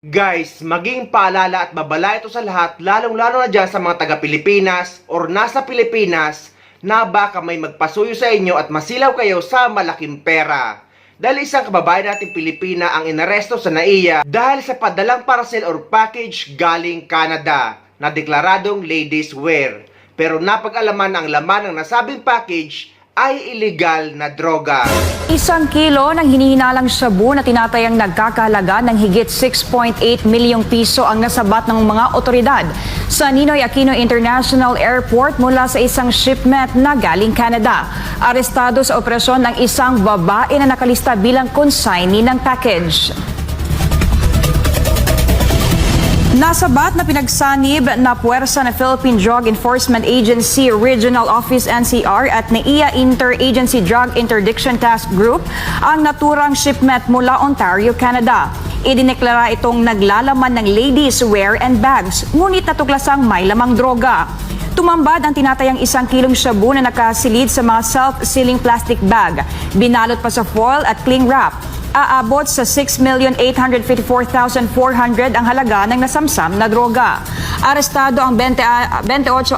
Guys, maging paalala at babala ito sa lahat, lalong-lalo na dyan sa mga taga-Pilipinas or nasa Pilipinas na baka may magpasuyo sa inyo at masilaw kayo sa malaking pera. Dahil isang kababayan nating Pilipina ang inaresto sa NAIA dahil sa padalang parcel or package galing Canada na deklaradong ladies wear. Pero napag-alaman ang laman ng nasabing package ay illegal na droga. 1 kilo ng hinihinalang shabu na tinatayang nagkakahalaga ng higit 6.8 milyong piso ang nasabat ng mga otoridad sa Ninoy Aquino International Airport mula sa isang shipment na galing Canada. Arestado sa operasyon ng isang babae na nakalista bilang consignee ng package. Nasabat na pinagsanib na puwersa ng Philippine Drug Enforcement Agency Regional Office NCR at NAIA Interagency Drug Interdiction Task Group ang naturang shipment mula Ontario, Canada. Idineklara itong naglalaman ng ladies wear and bags, ngunit natuklasang may lamang droga. Tumambad ang tinatayang 1 kilong shabu na nakasilid sa mga self-sealing plastic bag. Binalot pa sa foil at cling wrap. Aabot sa 6,854,400 ang halaga ng nasamsam na droga. Arestado ang 28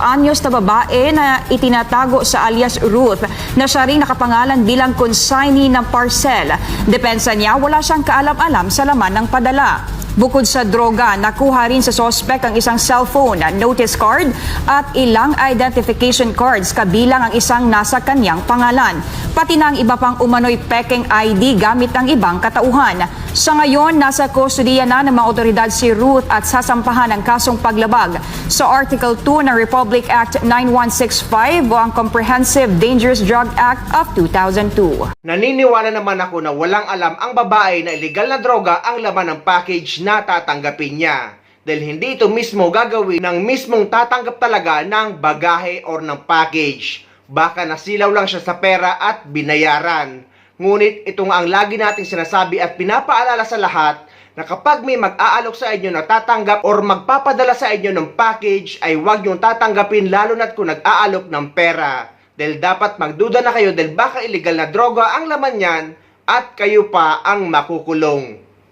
anyos na babae na itinatago sa alias Ruth na siya rin nakapangalan bilang consignee ng parcel. Depensa niya, wala siyang kaalam-alam sa laman ng padala. Bukod sa droga, nakuha rin sa suspect ang isang cellphone, notice card at ilang identification cards kabilang ang isang nasa kanyang pangalan. Pati na ang iba pang umano'y pekeng ID gamit ng ibang katauhan. Sa ngayon, nasa kustodiya na ng mga otoridad si Ruth at sasampahan ng kasong paglabag sa Article 2 ng Republic Act 9165 o ang Comprehensive Dangerous Drug Act of 2002. Naniniwala naman ako na walang alam ang babae na illegal na droga ang laman ng package na tatanggapin niya. Dahil hindi ito mismo gagawin ng mismong tatanggap talaga ng bagahe or ng package. Baka nasilaw lang siya sa pera at binayaran. Ngunit ito nga ang lagi nating sinasabi at pinapaalala sa lahat na kapag may mag-aalok sa inyo na tatanggap or magpapadala sa inyo ng package ay huwag niyong tatanggapin lalo na't kung nag-aalok ng pera. Dahil dapat magduda na kayo dahil baka illegal na droga ang laman niyan at kayo pa ang makukulong.